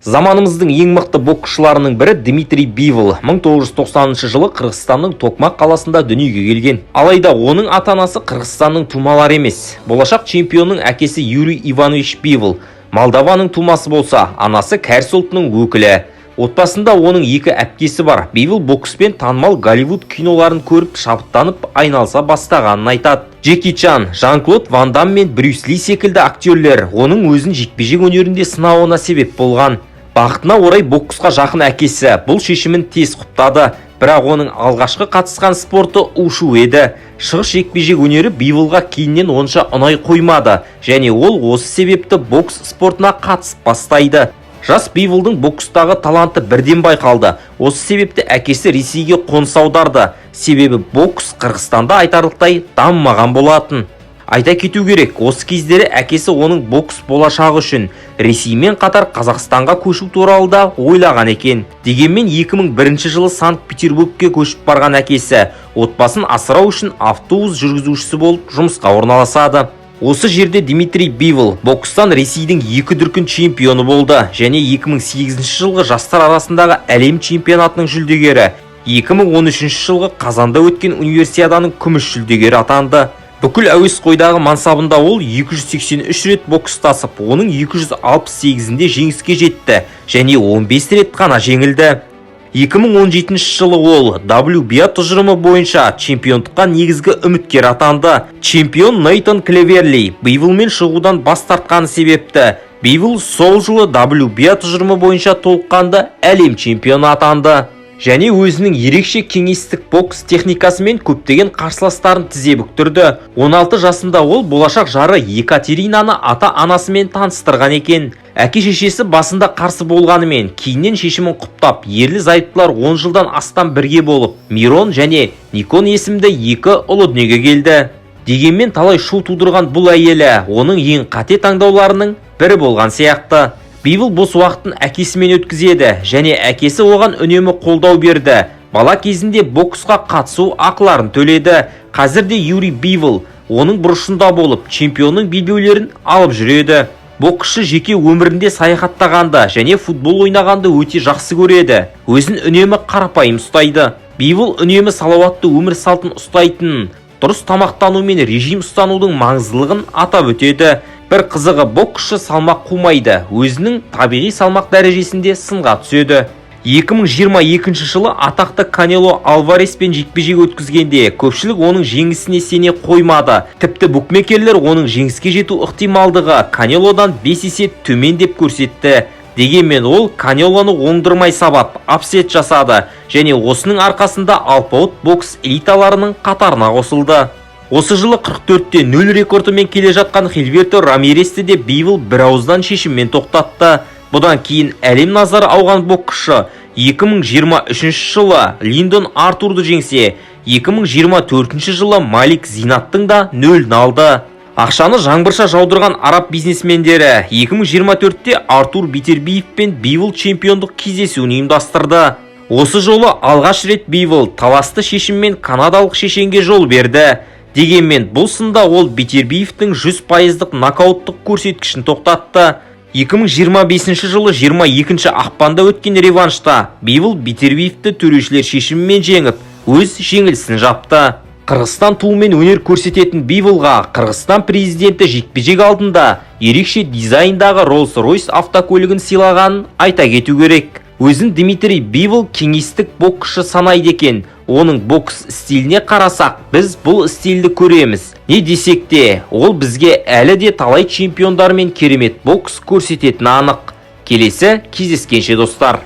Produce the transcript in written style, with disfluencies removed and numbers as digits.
Заманымыздың ең мықты боксшыларының бірі Дмитрий Бивол 1990 жылы Қырғызстанның Токмак қаласында дүниеге келген. Алайда оның ата-анасы Қырғызстанның тумалары емес. Болашақ чемпионның әкесі Юрий Иванович Бивол Молдованың тумасы болса, анасы кәріс ұлтының өкілі. Отбасында оның екі әпкесі бар. Бивол бокспен танымал Голливуд киноларын көріп, шабыттанып айналыса бастағанын айтады. Джеки Чан, Жан-Клод Ван Дам мен Брюс Ли секілді актерлер оның өзін жекпе-жек өнерінде сынауына себеп болған. Бақытына орай боксқа жақын әкесі бұл шешімін тез құптады, бірақ оның алғашқы қатысқан спорты ушу еді. Шығыс жекпе-жек өнері Биволға кейіннен онша ұнай қоймады, және ол осы себепті бокс спортына қатысып бастайды. Жас Биволдың бокстағы таланты бірден байқалды. Осы себепті әкесі Ресейге қоныс аударды. Себебі бокс Қырғызстанда айтарлықтай дамымаған болатын. Айта кету керек, осы кездері әкесі оның бокс болашағы үшін Ресеймен қатар Қазақстанға көшу туралы да ойлаған екен. Дегенмен 2001 жылы Санкт-Петербургке көшіп барған әкесі отбасын асырау үшін автобус жүргізушісі болып жұмысқа орналасады. Осы жерде Дмитрий Бивол бокстан Ресейдің екі дүркін чемпионы болды және 2008 жылғы жастар арасындағы әлем чемпионатының жүлдегері, 2013 жылғы Қазанда өткен универсиаданың күміс жүлдегері атанды. Бүкіл әуесқойдағы мансабында ол 283 рет бокстасып, оның 268-інде жеңіске жетті және 15 рет қана жеңілді. 2017 жылы ол WBA тұжырымы бойынша чемпиондыққа негізгі үміткер атанды. Чемпион Нейтан Клеверли Биволмен шығудан бас тартқаны себепті Бивол сол жылы WBA тұжырымы бойынша толыққанды әлем чемпионы атанды. Және өзінің ерекше кеңестік бокс техникасымен көптеген қарсыластарын тізе бүктірді. 16 жасында ол болашақ жары Екатеринаны ата-анасымен таныстырған екен. Әке-шешесі басында қарсы болғанымен, кейіннен шешімін құптап, ерлі-зайыптылар 10 жылдан астам бірге болып, Мирон және Никон есімді екі ұлы дүниеге келді. Дегенмен талай шу тудырған бұл әйелі оның ең қате таңдауларының бірі болған сияқты. Бивол бос уақытын әкесімен өткізеді және әкесі оған үнемі қолдау берді. Бала кезінде боксқа қатысу ақыларын төледі. Қазірде Юрий Бивол оның бұрышында болып, чемпионның белбеулерін алып жүреді. Боксшы жеке өмірінде саяхаттағанды және футбол ойнағанды өте жақсы көреді. Өзін үнемі қарапайым ұстайды. Бивол үнемі салауатты өмір салтын ұстайтынын, дұрыс тамақтану мен режим ұстанудың маңыздылығын атап өтеді. Бір қызығы, боксшы салмақ қумайды, өзінің табиғи салмақ дәрежесінде сынға түседі. 2022 жылы атақты Канело Альвареспен жекпе-жек өткізгенде көпшілік оның жеңісіне сене қоймады. Тіпті букмекерлер оның жеңіске жету ықтималдығы Канелодан 5 есе төмен деп көрсетті. Дегенмен ол Канелоны оңдырмай сабап, апсет жасады және осының арқасында алпауыт бокс элиталарының қатарына қосылды. Осы жылы 44-те 0 рекордымен келе жатқан Хильберто Рамиресті де Бивол бірауыздан шешіммен тоқтатты. Бұдан кейін әлем назары ауған боксшы 2023 жылы Линдон Артурды жеңсе, 2024 жылы Малик Зинаттың да 0-ін алды. Ақшаны жаңбырша жаудырған араб бизнесмендері 2024-те Артур Битербиев пен Бивол чемпиондық кездесуін ұйымдастырды. Осы жолы алғаш рет Бивол таласты шешіммен канадалық шешенге жол берді. Дегенмен бұл сында ол Битербиевтің 100%-ық нокауттық көрсеткішін тоқтатты. 2025 жылы 22 ақпанда өткен реваншта Бивол Битербиевті төрешілер шешімімен жеңіп, өз жеңілісін жапты. Қырғызстан туымен өнер көрсететін Биволға Қырғызстан президенті жекпе-жек алдында ерекше дизайндағы Rolls-Royce автокөлігін сыйлағанын айта кету керек. Өзін Дмитрий Бивол кеңестік боксшы санайды екен. Оның бокс стиліне қарасақ, біз бұл стилді көреміз. Не десек те, ол бізге әлі де талай чемпиондар мен керемет бокс көрсететіні анық. Келесі кездескенше достар.